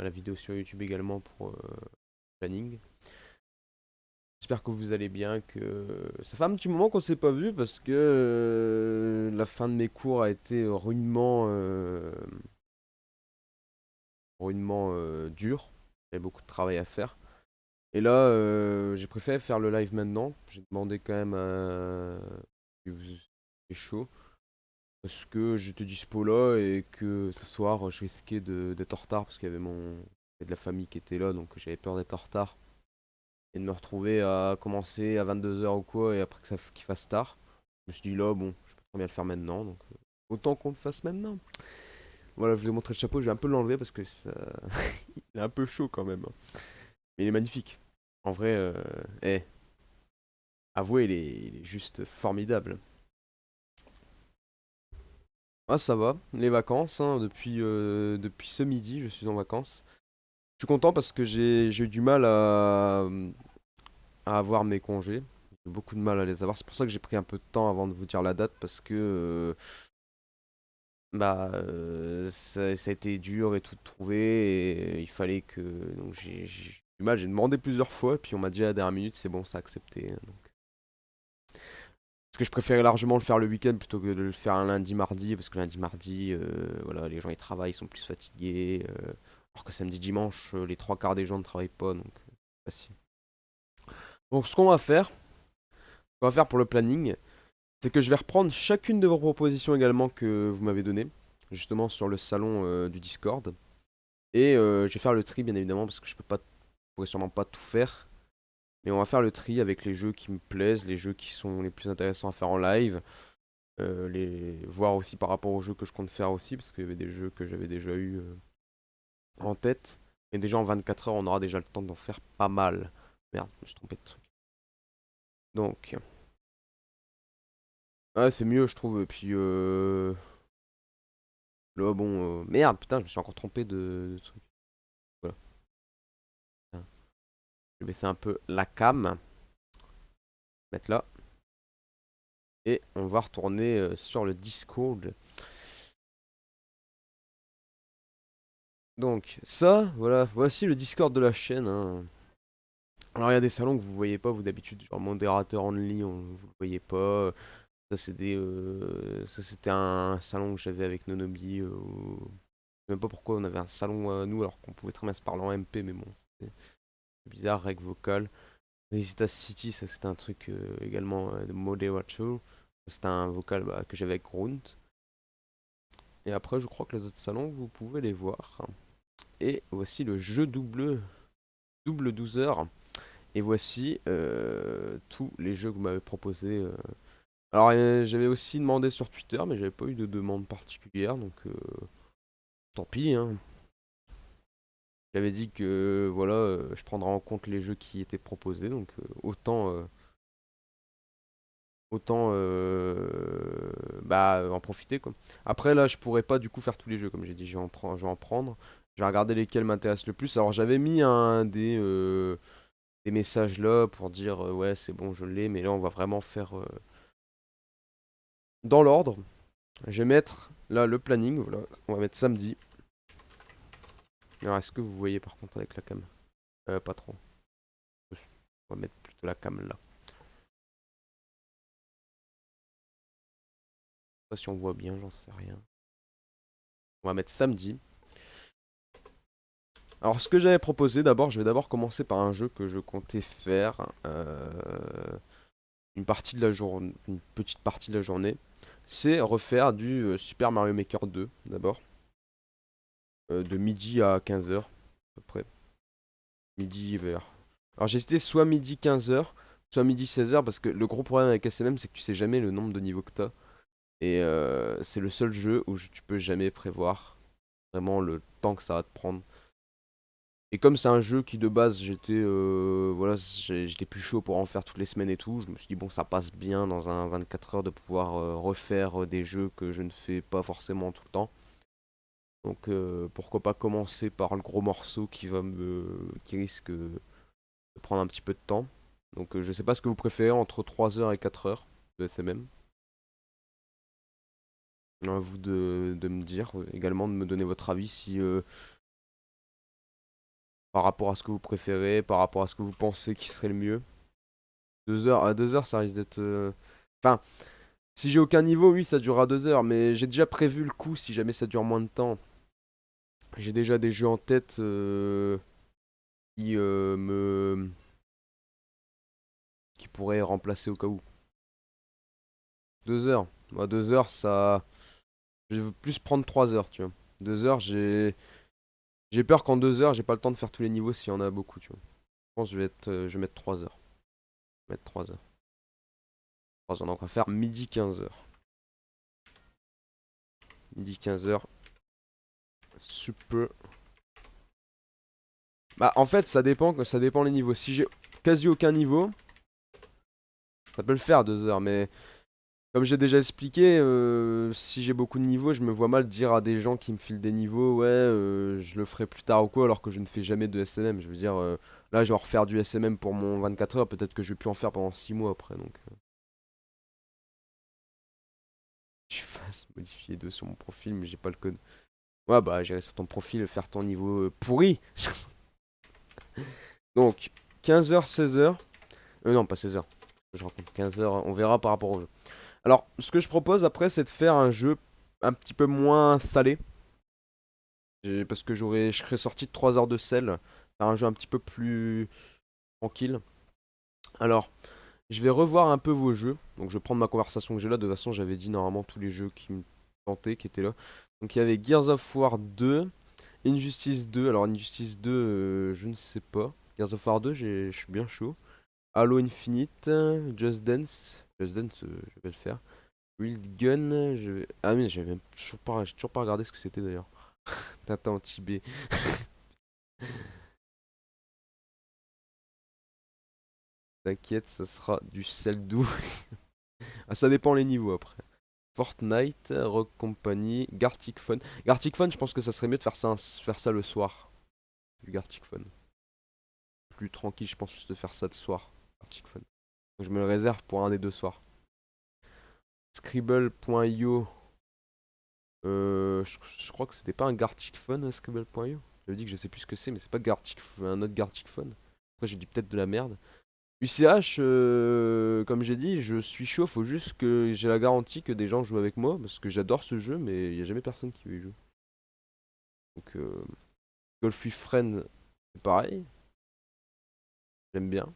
la vidéo sur YouTube également pour planning. J'espère que vous allez bien, que ça fait un petit moment qu'on s'est pas vu parce que la fin de mes cours a été ruinement dur. J'avais beaucoup de travail à faire. Et là, j'ai préféré faire le live maintenant. J'ai demandé quand même à si vous êtes chaud parce que j'étais dispo là et que ce soir je risquais d'être en retard parce qu'il y avait il y avait de la famille qui était là, donc j'avais peur d'être en retard et de me retrouver à commencer à 22 h ou quoi et après qu'il fasse tard. Je me suis dit là, bon, je peux très bien le faire maintenant, donc autant qu'on le fasse maintenant. Voilà, je vous ai montré le chapeau, je vais un peu l'enlever parce que ça... il est un peu chaud quand même, hein. Mais il est magnifique. En vrai, eh, avouez, il est juste formidable. Ah, ça va, les vacances, hein, depuis ce midi, je suis en vacances. Je suis content parce que j'ai eu du mal à avoir mes congés. J'ai eu beaucoup de mal à les avoir. C'est pour ça que j'ai pris un peu de temps avant de vous dire la date parce que ça a été dur et tout de trouver et il fallait que. Donc j'ai eu du mal, j'ai demandé plusieurs fois, puis on m'a dit à la dernière minute, c'est bon, c'est accepté, hein, donc. Parce que je préférais largement le faire le week-end plutôt que de le faire un lundi, mardi, parce que lundi, mardi, voilà, les gens ils travaillent, ils sont plus fatigués. Alors que samedi, dimanche, les trois quarts des gens ne travaillent pas, donc facile. Donc ce qu'on va faire pour le planning, c'est que je vais reprendre chacune de vos propositions également que vous m'avez données, justement sur le salon du Discord. Et je vais faire le tri bien évidemment parce que je pourrais sûrement pas tout faire. Mais on va faire le tri avec les jeux qui me plaisent, les jeux qui sont les plus intéressants à faire en live. Voir aussi par rapport aux jeux que je compte faire aussi, parce qu'il y avait des jeux que j'avais déjà eu en tête. Et déjà en 24 heures, on aura déjà le temps d'en faire pas mal. Merde, je me suis trompé de truc. Donc, ouais, c'est mieux, je trouve. Et puis, là, bon, merde, putain, je me suis encore trompé de truc. Voilà. Je vais baisser un peu la cam, mettre là. Et on va retourner sur le Discord. Donc, ça, voilà, voici le Discord de la chaîne, hein. Alors, il y a des salons que vous voyez pas, vous d'habitude, genre modérateur only, vous le voyez pas. Ça, c'était un salon que j'avais avec Nonobi. Je sais même pas pourquoi on avait un salon à nous alors qu'on pouvait très bien se parler en MP, mais bon, c'était bizarre, règle vocale. Visita City, ça c'était un truc également de modérateur. C'était un vocal que j'avais avec Grunt. Et après, je crois que les autres salons, vous pouvez les voir. Et voici le jeu double 12 heures. Et voici tous les jeux que vous m'avez proposés. Alors, j'avais aussi demandé sur Twitter, mais j'avais pas eu de demande particulière, donc tant pis, hein. J'avais dit que voilà, je prendrais en compte les jeux qui étaient proposés, donc autant en profiter quoi. Après là, je pourrais pas du coup faire tous les jeux, comme j'ai dit, je vais en prendre. Je vais regarder lesquels m'intéressent le plus. Alors j'avais mis des messages là pour dire ouais c'est bon je l'ai, mais là on va vraiment faire dans l'ordre. Je vais mettre là le planning, voilà, on va mettre samedi. Alors est-ce que vous voyez par contre avec la cam? Pas trop. On va mettre plutôt la cam là. Je sais pas si on voit bien, j'en sais rien. On va mettre samedi. Alors ce que j'avais proposé d'abord, je vais d'abord commencer par un jeu que je comptais faire une petite partie de la journée. C'est refaire du Super Mario Maker 2 d'abord, de midi à 15 h à peu près. Midi vers. Alors j'ai hésité soit midi 15 h, soit midi 16 h parce que le gros problème avec SMM c'est que tu sais jamais le nombre de niveaux que t'as. Et c'est le seul jeu où tu peux jamais prévoir vraiment le temps que ça va te prendre. Et comme c'est un jeu qui de base voilà, j'étais plus chaud pour en faire toutes les semaines et tout, je me suis dit bon ça passe bien dans un 24 heures de pouvoir refaire des jeux que je ne fais pas forcément tout le temps. Donc pourquoi pas commencer par le gros morceau qui risque de prendre un petit peu de temps. Donc je sais pas ce que vous préférez entre 3 heures et 4 heures de SMM. À vous de me dire également de me donner votre avis si par rapport à ce que vous préférez, par rapport à ce que vous pensez qui serait le mieux. 2 heures, à 2 heures, ça risque d'être. Enfin, si j'ai aucun niveau, oui, ça durera 2 heures, mais j'ai déjà prévu le coup si jamais ça dure moins de temps. J'ai déjà des jeux en tête qui qui pourraient remplacer au cas où. 2 heures. Bah, 2 heures, ça. Je vais plus prendre 3 heures, tu vois. 2 heures, j'ai peur qu'en 2 heures, j'ai pas le temps de faire tous les niveaux s'il y en a beaucoup, tu vois. Je pense que je vais mettre 3 heures. Je vais mettre 3 heures. 3 heures, donc on va faire midi 15 heures. Midi 15 heures. Super. Bah, en fait, ça dépend les niveaux. Si j'ai quasi aucun niveau, ça peut le faire 2 heures, mais comme j'ai déjà expliqué, si j'ai beaucoup de niveaux, je me vois mal dire à des gens qui me filent des niveaux, ouais, je le ferai plus tard ou quoi, alors que je ne fais jamais de SMM. Je veux dire, là, je vais refaire du SMM pour mon 24 heures, peut-être que je vais plus en faire pendant 6 mois après, donc. Tu fasses modifier 2 sur mon profil, mais j'ai pas le code. Ouais, bah, j'irai sur ton profil faire ton niveau pourri. Donc, 15 heures, 16 heures. Non, pas 16 heures. Je raconte 15 heures, on verra par rapport au jeu. Alors, ce que je propose après, c'est de faire un jeu un petit peu moins salé. Parce que je serais sorti de 3 heures de sel. Faire un jeu un petit peu plus tranquille. Alors, je vais revoir un peu vos jeux. Donc, je vais prendre ma conversation que j'ai là. De toute façon, j'avais dit normalement tous les jeux qui me tentaient, qui étaient là. Donc, il y avait Gears of War 2, Injustice 2. Alors, Injustice 2, je ne sais pas. Gears of War 2, je suis bien chaud. Halo Infinite, Just Dance. Just Dance, je vais le faire. Wild Gun, Ah mais j'ai toujours pas regardé ce que c'était d'ailleurs. Tintin en Tibet. T'inquiète, ça sera du sel doux. Ah, ça dépend les niveaux après. Fortnite, Rock Company, Gartic Phone. Gartic Phone, je pense que ça serait mieux de faire ça le soir. Du Gartic Phone. Plus tranquille, je pense, de faire ça le soir. Gartic Phone. Donc je me le réserve pour un des 2 soirs. Scribble.io. Je crois que c'était pas un Gartic Phone, Scribble.io. J'avais dit que je sais plus ce que c'est, mais c'est pas Gartic, un autre Gartic Phone. Après, j'ai dit peut-être de la merde. UCH, comme j'ai dit, je suis chaud, faut juste que j'ai la garantie que des gens jouent avec moi, parce que j'adore ce jeu, mais il n'y a jamais personne qui veut y jouer. Donc, Golf with Friend, c'est pareil, j'aime bien.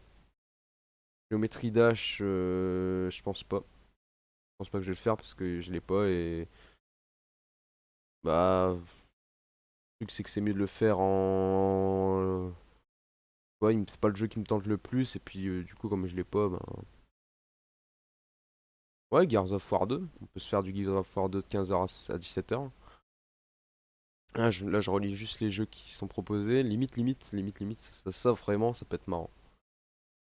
Géométrie Dash, je pense pas. Je pense pas que je vais le faire parce que je l'ai pas et. Bah. Le truc, c'est que c'est mieux de le faire en. Ouais, c'est pas le jeu qui me tente le plus, et puis du coup, comme je l'ai pas, ben. Ouais, Gears of War 2. On peut se faire du Gears of War 2 de 15 heures à 17 heures. Là, je relis juste les jeux qui sont proposés. Limite, ça vraiment, ça peut être marrant.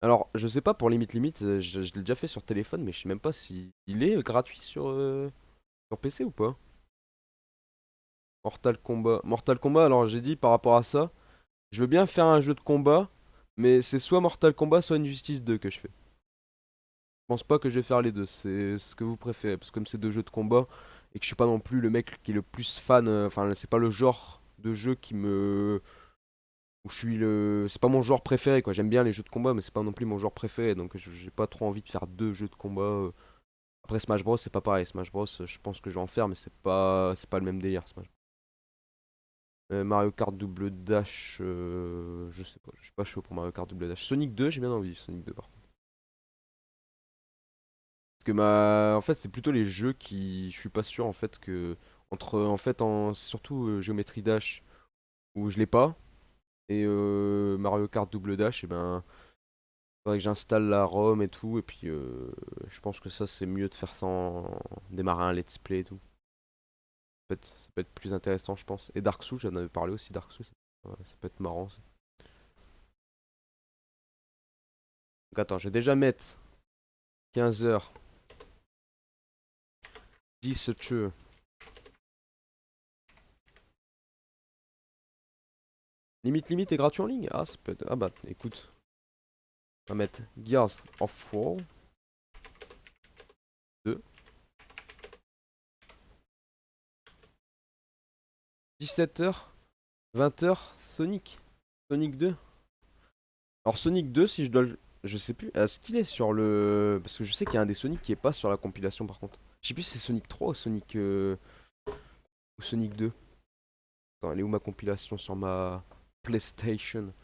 Alors, je sais pas pour limite, je l'ai déjà fait sur téléphone, mais je sais même pas si il est gratuit sur PC ou pas. Mortal Kombat. Mortal Kombat, alors j'ai dit par rapport à ça, je veux bien faire un jeu de combat, mais c'est soit Mortal Kombat, soit Injustice 2 que je fais. Je pense pas que je vais faire les deux, c'est ce que vous préférez, parce que comme c'est deux jeux de combat, et que je suis pas non plus le mec qui est le plus fan, enfin, c'est pas le genre de jeu qui me où je suis le. C'est pas mon genre préféré quoi. J'aime bien les jeux de combat, mais c'est pas non plus mon genre préféré. Donc j'ai pas trop envie de faire 2 jeux de combat. Après Smash Bros, c'est pas pareil. Smash Bros, je pense que je vais en faire, mais c'est pas le même délire. Smash. Mario Kart Double Dash, je sais pas. Je suis pas chaud pour Mario Kart Double Dash. Sonic 2, j'ai bien envie. Sonic 2 par contre. Parce que en fait, c'est plutôt les jeux qui. Je suis pas sûr en fait que surtout Geometry Dash où je l'ai pas et Mario Kart Double Dash, et ben. Faudrait que j'installe la ROM et tout, et puis je pense que ça c'est mieux de faire ça en démarrer un let's play et tout. Ça peut être plus intéressant, je pense. Et Dark Souls, j'en avais parlé aussi, Dark Souls, ça peut être marrant, ça. Donc attends, je vais déjà mettre 15 heures, 10 jeux. Limite est gratuit en ligne? Ah, ça peut être. Ah bah écoute, on va mettre Gears of War 2, 17 heures, 20 heures, Sonic. Sonic 2. Alors Sonic 2, si je dois je sais plus. Est-ce qu'il est sur le... Parce que je sais qu'il y a un des Sonic qui est pas sur la compilation par contre. Je sais plus si c'est Sonic 3 ou Sonic... ou Sonic 2. Attends, elle est où ma compilation sur ma PlayStation?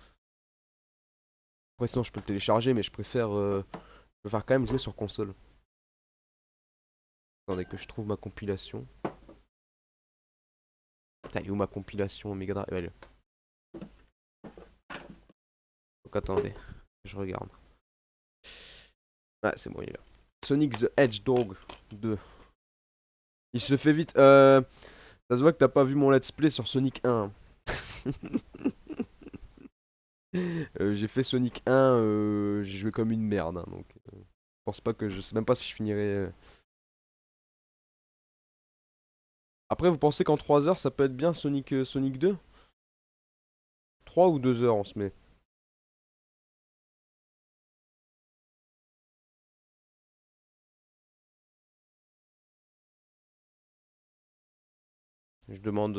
Après sinon je peux le télécharger mais je préfère quand même jouer sur console. Attendez que je trouve ma compilation. Putain, elle est où ma compilation Mega Drive? Ouais, elle est là. Donc attendez, je regarde. Ah c'est bon il est là. Sonic the Hedgehog 2. Il se fait vite. Ça se voit que t'as pas vu mon let's play sur Sonic 1. J'ai fait Sonic 1, j'ai joué comme une merde, hein, donc je pense pas que je sais même pas si je finirai. Après, vous pensez qu'en 3 heures ça peut être bien Sonic 2? 3 ou 2 heures on se met. Je demande.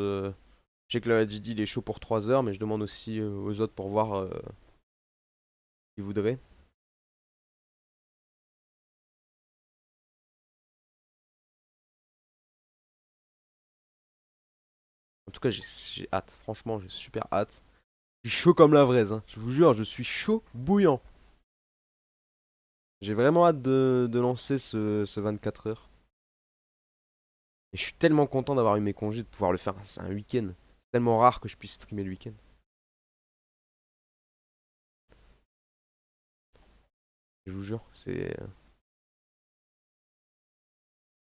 Je sais que le HDD il est chaud pour 3 heures, mais je demande aussi aux autres pour voir s'ils voudraient. En tout cas, j'ai hâte. Franchement, j'ai super hâte. Je suis chaud comme la vraise, hein. Je vous jure, je suis chaud bouillant. J'ai vraiment hâte de lancer ce 24 heures. Et je suis tellement content d'avoir eu mes congés, de pouvoir le faire. C'est un week-end. C'est tellement rare que je puisse streamer le week-end. Je vous jure, c'est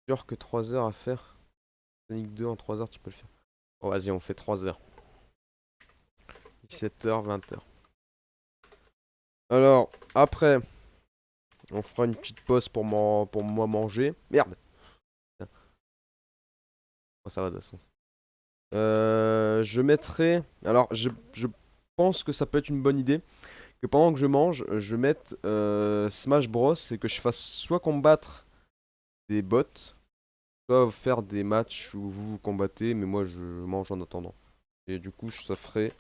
sûr que 3 heures à faire. Sonic 2 en 3 heures, tu peux le faire. Bon, vas-y, on fait 3 heures. 17 h, 20 h. Alors, après, on fera une petite pause pour moi manger. Merde! Oh, ça va de toute façon. Je mettrai. Alors, je pense que ça peut être une bonne idée. Que pendant que je mange, je mette Smash Bros. Et que je fasse soit combattre des bots, soit faire des matchs où vous vous combattez, mais moi je mange en attendant. Et du coup, ça ferait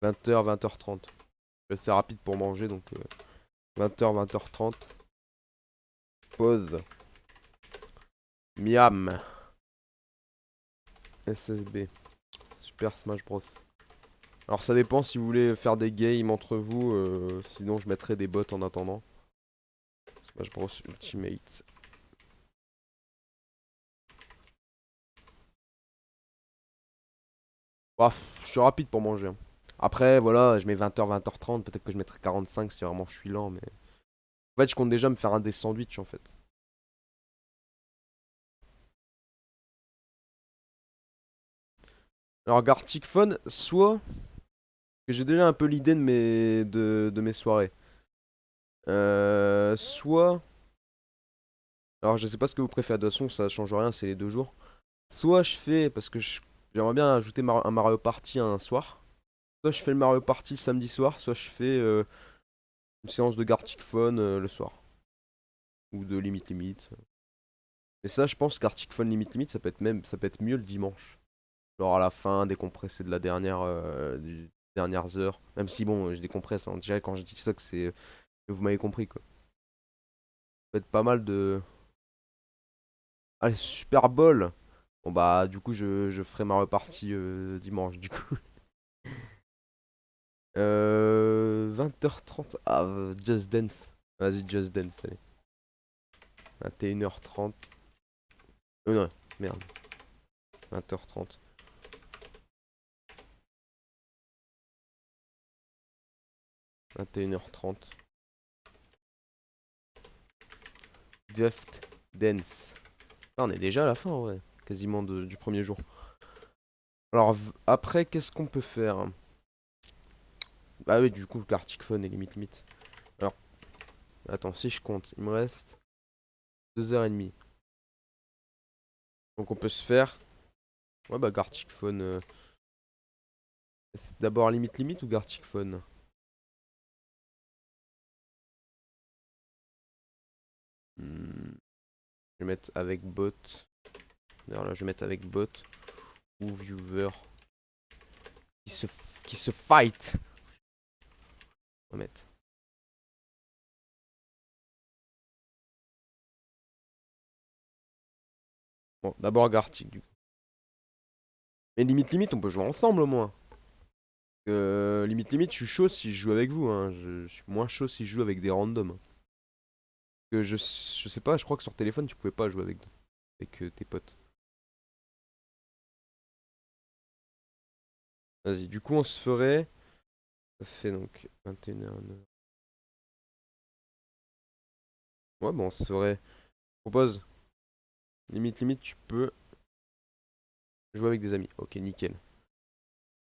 20 h, 20 h 30. C'est assez rapide pour manger, donc 20 h, 20 h 30. Pause. Miam. SSB. Super Smash Bros. Alors ça dépend si vous voulez faire des games entre vous, sinon je mettrai des bots en attendant. Smash Bros Ultimate. Bah, je suis rapide pour manger, hein. Après, voilà, je mets 20 h, 20 h 30. Peut-être que je mettrai 45 si vraiment je suis lent, mais. En fait, je compte déjà me faire un des sandwichs en fait. Alors, Gartic Phone, soit que j'ai déjà un peu l'idée de mes soirées. Soit. Alors, je sais pas ce que vous préférez, de toute façon, ça change rien, c'est les 2 jours. Soit je fais, parce que j'aimerais bien ajouter un Mario Party un soir. Soit je fais le Mario Party samedi soir, soit je fais une séance de Gartic Phone le soir. Ou de Limite Limite. Et ça, je pense qu'Arctic Phone Limite Limite, ça peut être mieux le dimanche. Genre à la fin, décompressé de la des dernières heures. Même si bon, je décompresse, hein. Déjà quand je dis ça que vous m'avez compris quoi. Ça peut être pas mal de. Allez, Super Bowl. Bon bah du coup je ferai ma repartie dimanche du coup. 20 h 30. Ah, Just Dance. Vas-y, Just Dance, allez. 21 h 30. Non, merde. 20 h 30. 21 h 30. Just Dance. Ah, on est déjà à la fin, ouais. Quasiment du premier jour. Alors, après, qu'est-ce qu'on peut faire? Ah oui, du coup, Gartic Phone et limite limite. Alors, attends, si je compte, il me reste 2 h 30. Donc, on peut se faire. Ouais, bah, Gartic Phone. C'est d'abord limite limite ou Gartic Phone? Je vais mettre avec bot. D'ailleurs, là, je vais mettre avec bot ou viewer qui se, qui se fight. On va mettre. Bon, d'abord Gartic du coup. Mais limite, on peut jouer ensemble au moins. Limite, je suis chaud si je joue avec vous. Hein. Je suis moins chaud si je joue avec des randoms. Que je sais pas, je crois que sur téléphone tu pouvais pas jouer avec tes potes. Vas-y, du coup on se ferait. Ça fait donc 21h. Ouais, bon, on se ferait. Je propose. Limite, tu peux jouer avec des amis. Ok, nickel.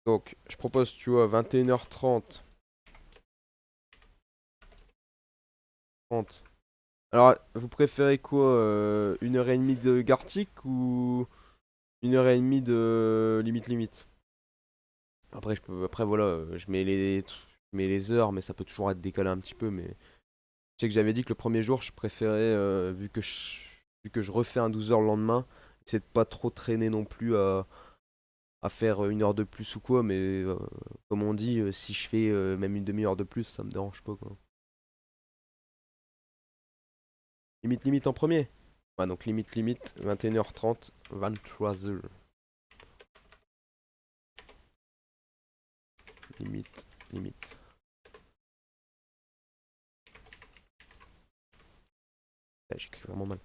Donc, je propose, tu vois, 21h30. 30. Alors, vous préférez quoi 1h30 de Gartic ou 1h30 de limite? Après voilà, je mets les heures, mais ça peut toujours être décalé un petit peu. Mais je sais que j'avais dit que le premier jour, je préférais, vu que je refais un 12 heures le lendemain, c'est de pas trop traîner non plus à faire 1 heure de plus ou quoi. Mais comme on dit, si je fais même une demi-heure de plus, ça me dérange pas quoi. Limite en premier. Ouais, donc limite, 21h30, 23h. Limite. Ah, j'écris vraiment mal.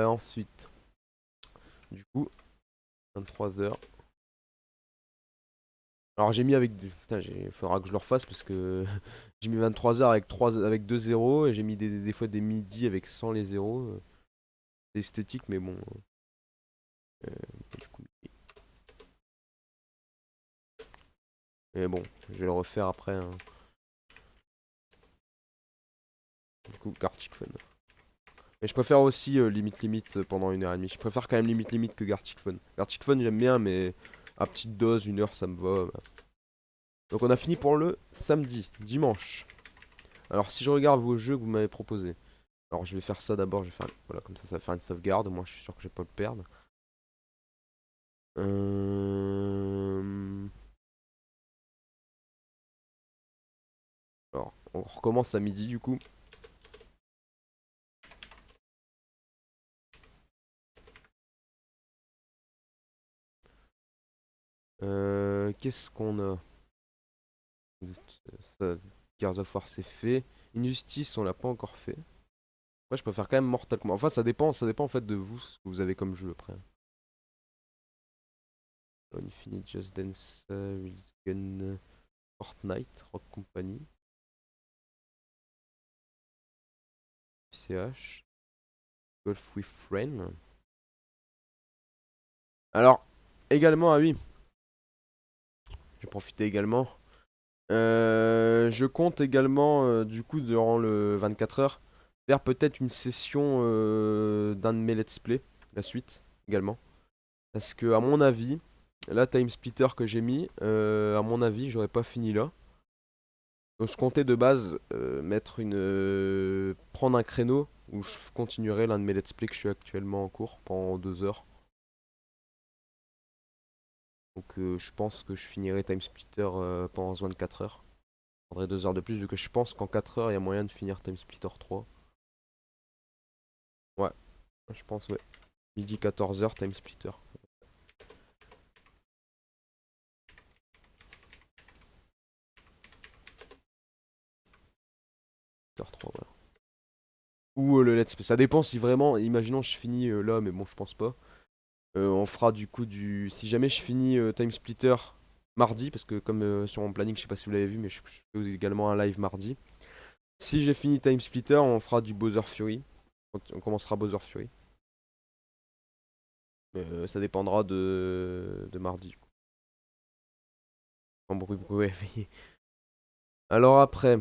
Ensuite, du coup, 23h. Alors j'ai mis avec. Putain, faudra que je le refasse parce que j'ai mis 23h avec 2 zéros et j'ai mis des fois des midis avec sans les zéros. C'est esthétique, mais bon. Du coup, mais bon, je vais le refaire après. Hein. Du coup, Gartic Fun. Mais je préfère aussi limite pendant 1h30. Je préfère quand même limite que Gartic Fun. Gartic Fun j'aime bien, mais à petite dose, 1 heure ça me va. Donc on a fini pour le samedi, dimanche. Alors si je regarde vos jeux que vous m'avez proposés. Alors je vais faire ça d'abord, je vais faire. Voilà, comme ça va faire une sauvegarde. Moi je suis sûr que je vais pas le perdre. Euh... Alors, on recommence à midi du coup. Qu'est-ce qu'on a ça, Gears of War c'est fait. Injustice on l'a pas encore fait. Moi je préfère quand même Mortal Kombat. Enfin ça dépend en fait de vous, ce que vous avez comme jeu après. Infinite Just Dance, Gun, Fortnite, Rock Company, CH, Golf with Friend. Alors, également, ah oui, je vais profiter également. Je compte également, du coup, durant le 24 heures, faire peut-être une session d'un de mes let's play, la suite, également. Parce que, à mon avis, la Time Splitter que j'ai mis, à mon avis, j'aurais pas fini là. Donc, je comptais de base mettre prendre un créneau où je continuerai l'un de mes let's play que je suis actuellement en cours pendant 2 heures. Donc, je pense que je finirai Time Splitter pendant 24 heures. Je prendrai 2 heures de plus vu que je pense qu'en 4 heures il y a moyen de finir Time Splitter 3. Ouais, je pense, ouais. Midi 14h, Time Splitter. 3 voilà. Ou le let's play. Ça dépend si vraiment, imaginons je finis là, mais bon, je pense pas. On fera du coup du. Si jamais je finis Time Splitter mardi, parce que comme sur mon planning, je sais pas si vous l'avez vu, mais je fais également un live mardi. Si j'ai fini Time Splitter, on fera du Bowser Fury. On commencera Bowser Fury. Ça dépendra de mardi. Du coup. En bruit, ouais. Alors après,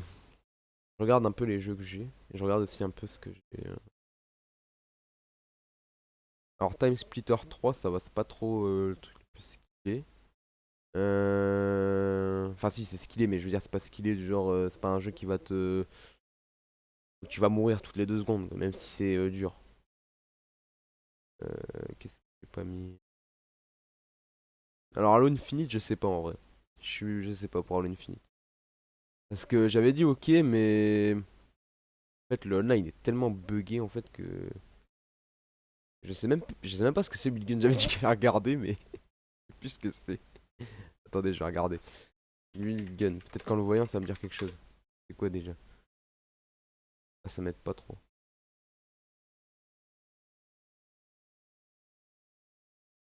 je regarde un peu les jeux que j'ai. Et je regarde aussi un peu ce que j'ai. Alors Time Splitter 3, ça va, c'est pas trop le truc le plus skillé. Enfin si, c'est skillé, mais je veux dire, c'est pas skillé du genre, c'est pas un jeu qui va te... où tu vas mourir toutes les 2 secondes, même si c'est dur. Qu'est-ce que j'ai pas mis? Alors Halo Infinite, je sais pas en vrai. Je sais pas pour Halo Infinite. Parce que j'avais dit ok, mais en fait le online est tellement buggé en fait que je sais même pas ce que c'est Mulligan. J'avais dit que j'allais regarder, mais je sais plus ce que c'est. Attendez, je vais regarder. Mulligan, peut-être qu'en le voyant ça va me dire quelque chose. C'est quoi déjà? Ah, ça m'aide pas trop.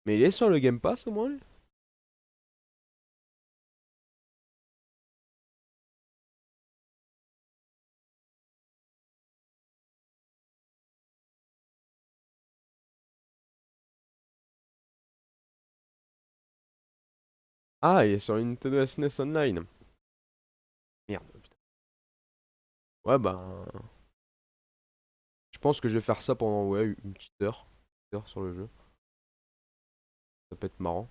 Mais il est sur le Game Pass au moins lui. Ah, il est sur le Nintendo SNES Online. Merde, putain. Ouais, bah. Je pense que je vais faire ça pendant ouais, une petite heure. Une heure sur le jeu. Ça peut être marrant.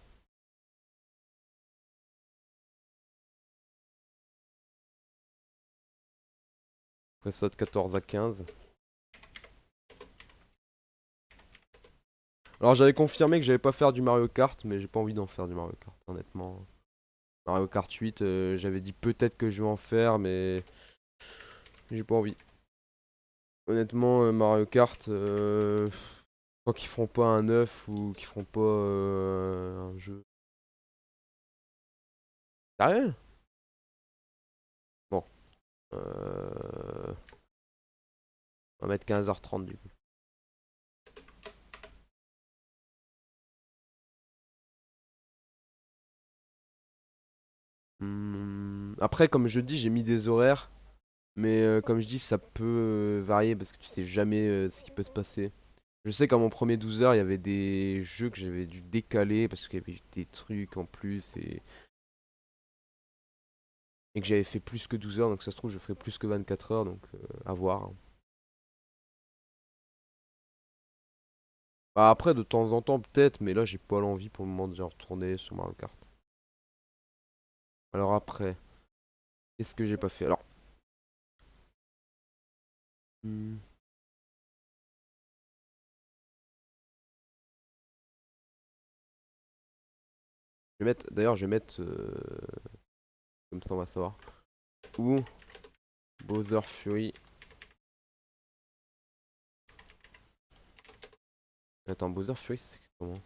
Après ça de 14 à 15. Alors j'avais confirmé que j'allais pas faire du Mario Kart, mais j'ai pas envie d'en faire du Mario Kart, honnêtement. Mario Kart 8, j'avais dit peut-être que je vais en faire, mais j'ai pas envie. Honnêtement, Mario Kart, tant qu'ils feront pas un 9 ou qu'ils feront pas un jeu. Sérieux? Bon. On va mettre 15h30 du coup. Après, comme je dis, j'ai mis des horaires. Mais comme je dis, ça peut varier parce que tu sais jamais ce qui peut se passer. Je sais qu'à mon premier 12 heures, il y avait des jeux que j'avais dû décaler parce qu'il y avait des trucs en plus et que j'avais fait plus que 12 heures. Donc ça se trouve, je ferai plus que 24 heures. Donc à voir, hein. Bah, après, de temps en temps, peut-être, mais là, j'ai pas l'envie pour le moment de retourner sur Mario Kart. Alors après, qu'est-ce que j'ai pas fait? Alors, hmm, je vais mettre, d'ailleurs, je vais mettre, comme ça on va savoir, où Bowser Fury. Attends, Bowser Fury, c'est comment?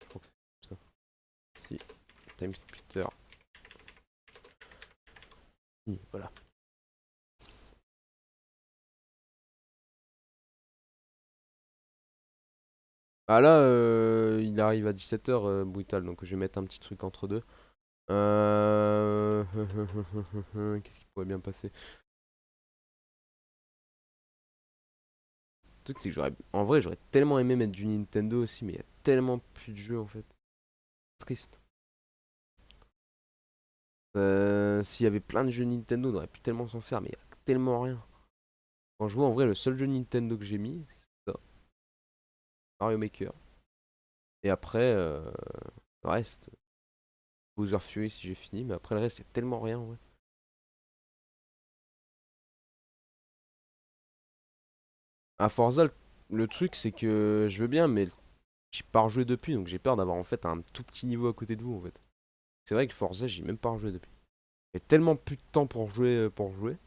Je crois que c'est comme ça. Si, Time Splitter. Voilà. Ah là, il arrive à 17h, Brutal, donc je vais mettre un petit truc entre deux. Qu'est-ce qui pourrait bien passer? Le truc, c'est que j'aurais. En vrai, j'aurais tellement aimé mettre du Nintendo aussi, mais il y a tellement plus de jeux en fait. Triste. S'il y avait plein de jeux Nintendo, on aurait pu tellement s'en faire, mais il y a tellement rien. Quand je vois en vrai, le seul jeu Nintendo que j'ai mis, c'est ça, Mario Maker. Et après, le reste, Bowser Fury si j'ai fini, mais après le reste, c'est tellement rien en vrai. À Forza, le truc, c'est que je veux bien, mais j'ai pas rejoué depuis, donc j'ai peur d'avoir en fait un tout petit niveau à côté de vous en fait. C'est vrai que Forza, j'ai même pas rejoué depuis. J'ai tellement plus de temps pour jouer, pour jouer.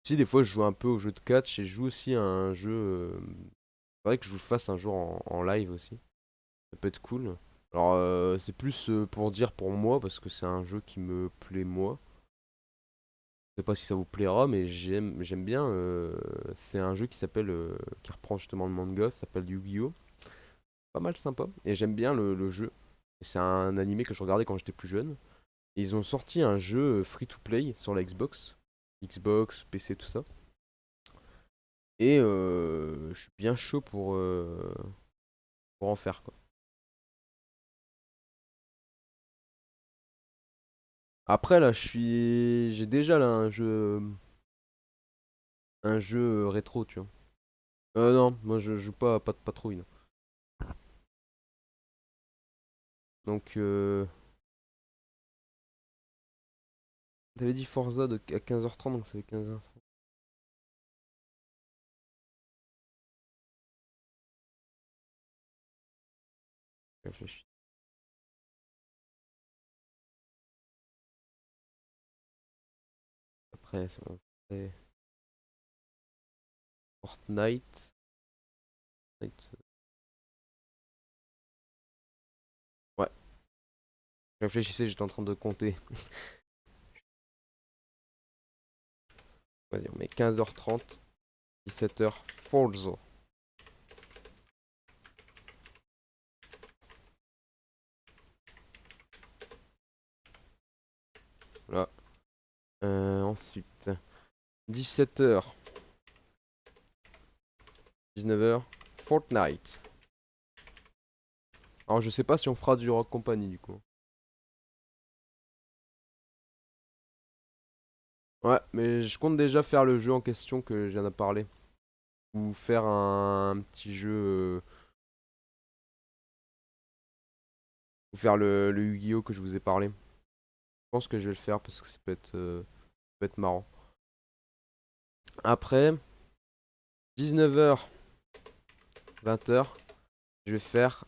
Si des fois je joue un peu au jeu de catch et je joue aussi à un jeu. C'est vrai que je vous fasse un jour en live aussi. Ça peut être cool. Alors c'est plus pour dire pour moi parce que c'est un jeu qui me plaît moi. Je sais pas si ça vous plaira, mais j'aime bien. C'est un jeu qui s'appelle qui reprend justement le manga, ça s'appelle Yu-Gi-Oh! Pas mal sympa. Et j'aime bien le jeu. C'est un animé que je regardais quand j'étais plus jeune. Et ils ont sorti un jeu free to play sur la Xbox. Xbox, PC, tout ça. Et je suis bien chaud pour en faire quoi. Après là, j'ai déjà là un jeu rétro, tu vois. Non, moi je joue pas de patrouille, non. Donc t'avais dit Forza à 15h30, donc ça fait 15h30. Après, c'est Fortnite. Ouais, je réfléchissais, j'étais en train de compter. Vas-y, on met 15h30, 17h, Forza. Voilà. Ensuite, 17h, 19h, Fortnite. Alors, je sais pas si on fera du Rock Company du coup. Ouais, mais je compte déjà faire le jeu en question que je viens de parler. Ou faire un petit jeu. Ou faire le Yu-Gi-Oh! Que je vous ai parlé. Je pense que je vais le faire parce que ça peut être marrant. Après, 19h, 20h, je vais faire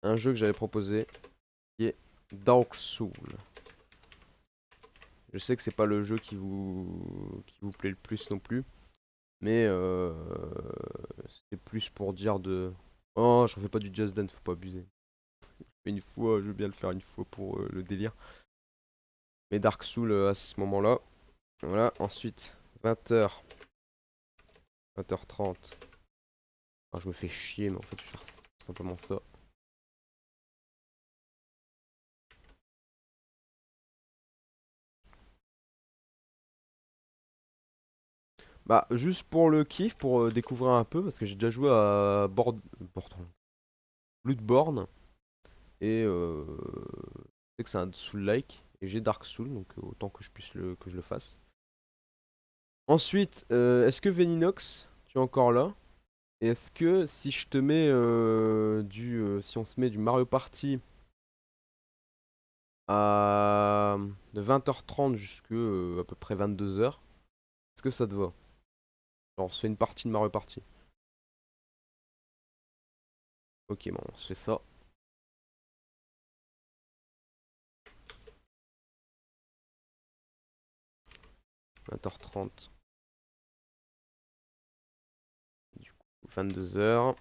un jeu que j'avais proposé qui est Dark Souls. Je sais que c'est pas le jeu qui vous plaît le plus non plus, mais c'est plus pour dire de. Oh, je refais pas du Just Dance, faut pas abuser. Mais une fois, je veux bien le faire une fois pour le délire. Mais Dark Souls à ce moment-là. Voilà, ensuite, 20h, 20h30. Ah, je me fais chier, mais en fait, je vais faire simplement ça. Bah, juste pour le kiff, pour découvrir un peu, parce que j'ai déjà joué à Bloodborne, et je sais que c'est un Soul-like, et j'ai Dark Soul, donc autant que que je le fasse. Ensuite, est-ce que Veninox, tu es encore là? Et est-ce que si je te mets si on se met du Mario Party à de 20h30 jusqu'à à peu près 22h, est-ce que ça te va? Genre, on se fait une partie de Mario Party. Ok, bon, on se fait ça. 20h30, du coup, 22h.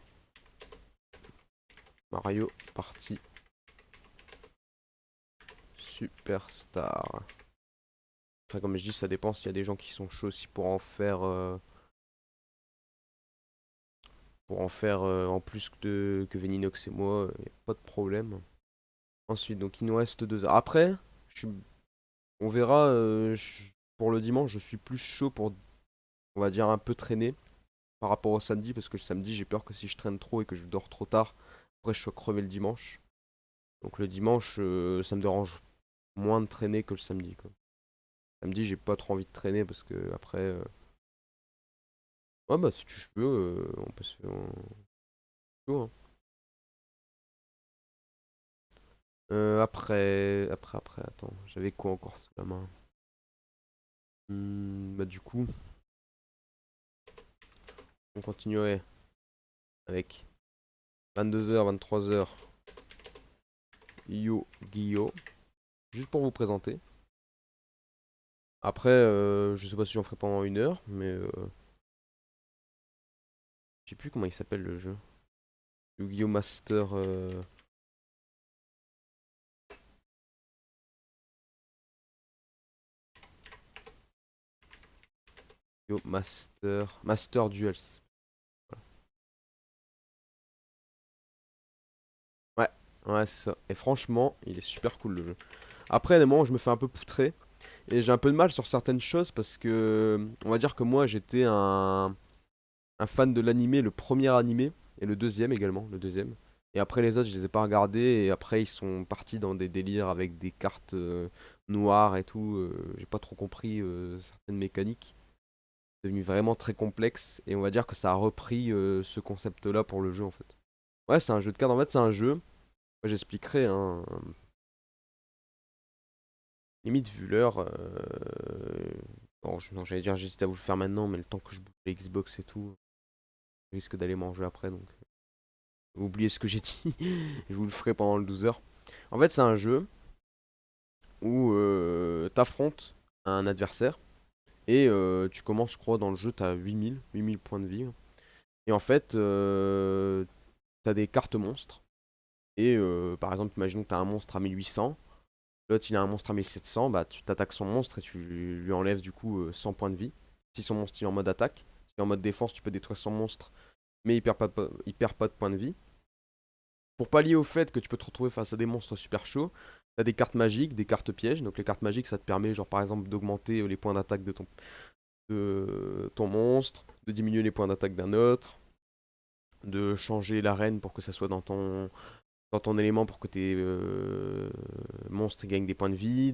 Mario Party Superstar. Après, comme je dis, ça dépend s'il y a des gens qui sont chauds aussi pour en faire en plus que Veninox et moi, y a pas de problème. Ensuite, donc il nous reste 2 heures. Après, on verra pour le dimanche, je suis plus chaud pour, on va dire, un peu traîner par rapport au samedi, parce que le samedi, j'ai peur que si je traîne trop et que je dors trop tard, après je sois crevé le dimanche. Donc le dimanche, ça me dérange moins de traîner que le samedi, quoi. Samedi, j'ai pas trop envie de traîner parce que après. Ouais, bah si tu veux, on peut se faire. Hein. Après, attends, j'avais quoi encore sous la main? Bah du coup, on continuerait avec 22h, 23h, Yu-Gi-Oh! Juste pour vous présenter. Après, je sais pas si j'en ferai pendant 1 heure, mais je sais plus comment il s'appelle le jeu. Yu-Gi-Oh! Master. Yu-Gi-Oh! Master Duels. Ouais, ouais, c'est ça. Et franchement, il est super cool le jeu. Après, à des moments, je me fais un peu poutrer. Et j'ai un peu de mal sur certaines choses parce que, on va dire que moi, j'étais un fan de l'animé, le premier animé, et le deuxième également, le deuxième. Et après les autres, je les ai pas regardés, et après ils sont partis dans des délires avec des cartes noires et tout. J'ai pas trop compris certaines mécaniques. C'est devenu vraiment très complexe, et on va dire que ça a repris ce concept-là pour le jeu en fait. Ouais, c'est un jeu de cartes, en fait, c'est un jeu. Moi, j'expliquerai, hein. Limite, vu l'heure. Bon, non, j'allais dire, j'hésite à vous le faire maintenant, mais le temps que je bouge les Xbox et tout, je risque d'aller manger après, donc oubliez ce que j'ai dit. Je vous le ferai pendant le 12 heures. En fait, c'est un jeu où t'affrontes un adversaire. Et tu commences, je crois, dans le jeu, t'as 8000 points de vie. Et en fait, t'as des cartes monstres. Et par exemple, imaginons que t'as un monstre à 1800. L'autre, il a un monstre à 1700. Bah, tu t'attaques son monstre et tu lui enlèves du coup 100 points de vie. Si son monstre il est en mode attaque. Si il est en mode défense, tu peux détruire son monstre. Mais il perd pas de points de vie. Pour pallier au fait que tu peux te retrouver face à des monstres super chauds, t'as des cartes magiques, des cartes pièges. Donc les cartes magiques, ça te permet, genre par exemple, d'augmenter les points d'attaque de ton monstre, de diminuer les points d'attaque d'un autre, de changer l'arène pour que ça soit dans ton élément pour que tes monstres gagnent des points de vie.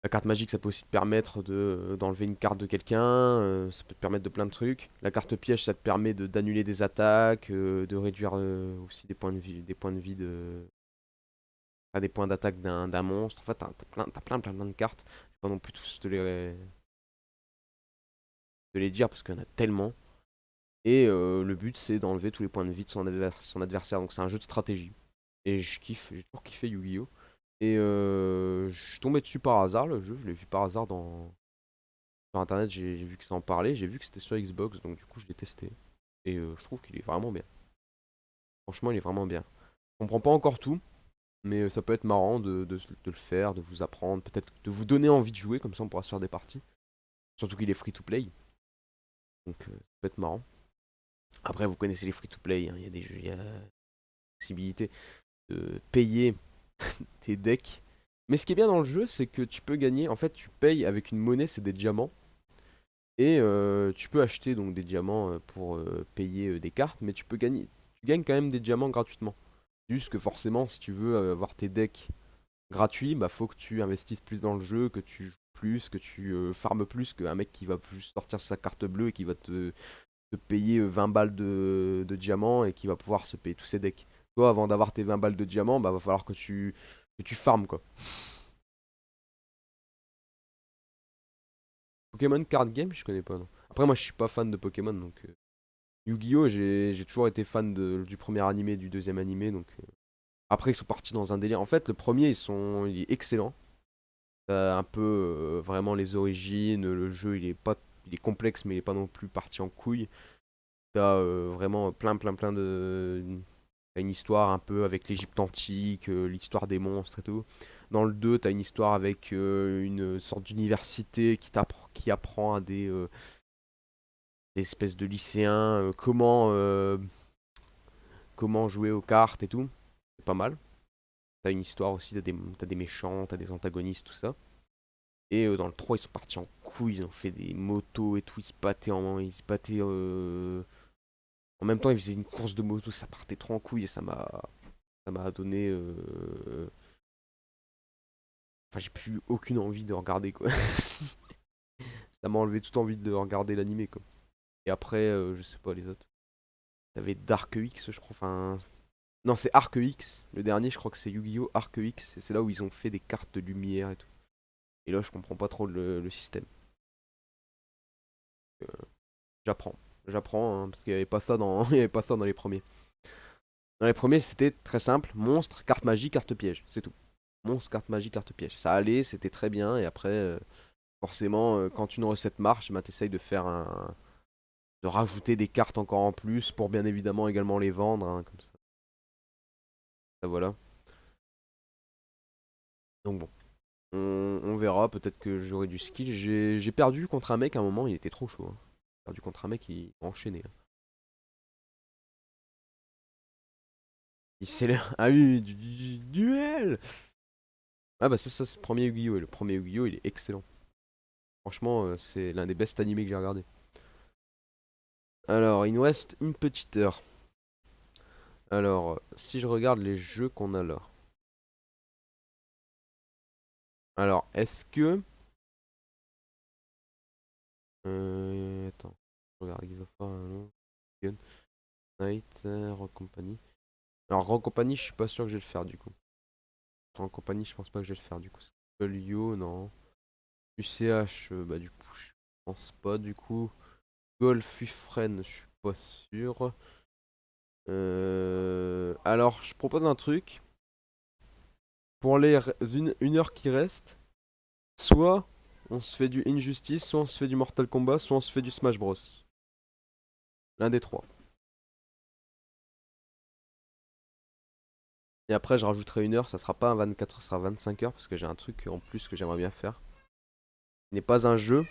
La carte magique, ça peut aussi te permettre d'enlever une carte de quelqu'un, ça peut te permettre de plein de trucs. La carte piège, ça te permet d'annuler des attaques, de réduire aussi des points d'attaque d'un monstre. En fait, t'as plein de cartes. Je vais pas non plus tous te les dire parce qu'il y en a tellement. Et le but, c'est d'enlever tous les points de vie de son adversaire. Donc c'est un jeu de stratégie. Et je kiffe, j'ai toujours kiffé Yu-Gi-Oh! Et je suis tombé dessus par hasard, le jeu. Je l'ai vu par hasard sur internet. J'ai vu que ça en parlait. J'ai vu que c'était sur Xbox. Donc du coup, je l'ai testé. Et je trouve qu'il est vraiment bien. Franchement, il est vraiment bien. Je comprends pas encore tout. Mais ça peut être marrant de le faire, de vous apprendre. Peut-être de vous donner envie de jouer. Comme ça, on pourra se faire des parties. Surtout qu'il est free to play. Donc ça peut être marrant. Après, vous connaissez les free to play. Hein. Il y a des jeux, il y a possibilité de payer tes decks. Mais ce qui est bien dans le jeu, c'est que tu peux gagner. En fait, tu payes avec une monnaie, c'est des diamants. Et tu peux acheter donc des diamants pour payer des cartes, mais tu gagnes quand même des diamants gratuitement. Juste que forcément, si tu veux avoir tes decks gratuits, bah faut que tu investisses plus dans le jeu, que tu joues plus, que tu farmes plus qu'un mec qui va juste sortir sa carte bleue et qui va te payer 20 balles de diamants et qui va pouvoir se payer tous ses decks. Toi, avant d'avoir tes 20 balles de diamants, bah va falloir que tu farmes quoi. Pokémon Card Game, je connais pas. Non. Après, moi, je suis pas fan de Pokémon, donc Yu-Gi-Oh, j'ai toujours été fan du premier animé, du deuxième animé, donc après ils sont partis dans un délire. En fait, le premier, il est excellent. T'as un peu vraiment les origines, le jeu, il est complexe, mais il est pas non plus parti en couille. T'as vraiment plein t'as une histoire un peu avec l'Égypte antique, l'histoire des monstres et tout. Dans le 2, t'as une histoire avec une sorte d'université qui apprend à des espèces de lycéens comment jouer aux cartes et tout. C'est pas mal. T'as une histoire aussi, t'as des méchants, t'as des antagonistes, tout ça. Et dans le 3 ils sont partis en couille, ils ont fait des motos et tout, en même temps, ils faisaient une course de moto, ça partait trop en couille et ça m'a donné. Enfin, j'ai plus aucune envie de regarder quoi. Ça m'a enlevé toute envie de regarder l'animé quoi. Et après, je sais pas les autres. T'avais Dark X, je crois. Enfin, non, c'est Arc X. Le dernier, je crois que c'est Yu-Gi-Oh! Arc X. Et c'est là où ils ont fait des cartes de lumière et tout. Et là, je comprends pas trop le système. Euh, J'apprends. J'apprends, hein, parce qu'il y avait pas ça il y avait pas ça dans les premiers. Dans les premiers, c'était très simple. Monstre, carte magie, carte piège. C'est tout. Monstre, carte magie, carte piège. Ça allait, c'était très bien. Et après, forcément, quand une recette marche, bah, t'essayes de rajouter des cartes encore en plus pour bien évidemment également les vendre. Hein, comme ça, voilà. Donc bon. On verra, peut-être que j'aurai du skill. J'ai perdu contre un mec à un moment, il était trop chaud. Hein. J'ai perdu contre un mec, il enchaînait. Hein. Il s'élève. Ah oui, du duel. Ah bah ça c'est le premier Yu-Gi-Oh! Et le premier Yu-Gi-Oh! Il est excellent. Franchement, c'est l'un des best animés que j'ai regardé. Alors, il nous reste une petite heure. Alors, si je regarde les jeux qu'on a là. Alors, est-ce que... attends. Je regarde Give of War, Gun, Knight, Rock Company. Alors, Rock Company, je suis pas sûr que je vais le faire du coup. Rock Company, je pense pas que je vais le faire du coup. Yo, non. UCH, bah du coup, je pense pas du coup. Golf Ufren, je suis pas sûr. Alors, je propose un truc. Pour les une heure qui reste, soit on se fait du Injustice, soit on se fait du Mortal Kombat, soit on se fait du Smash Bros. L'un des trois. Et après, je rajouterai 1 heure, ça sera pas un 24 heures, ça sera 25 heures, parce que j'ai un truc en plus que j'aimerais bien faire. Ce n'est pas un jeu.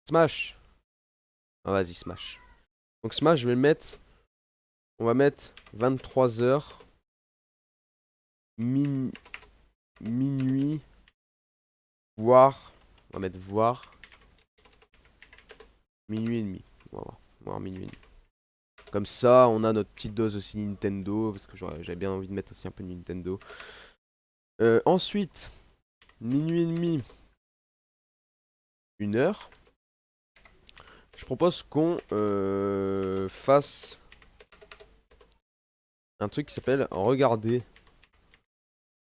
Smash. Ah, vas-y, Smash. Donc Smash, je vais le mettre. On va mettre 23 heures. Minuit. Voire. On va mettre voire. Minuit et demi. On va voir. Voire minuit et demi. Comme ça, on a notre petite dose aussi Nintendo. Parce que j'avais bien envie de mettre aussi un peu de Nintendo. Ensuite, minuit et demi. 1 heure. Je propose qu'on fasse un truc qui s'appelle regarder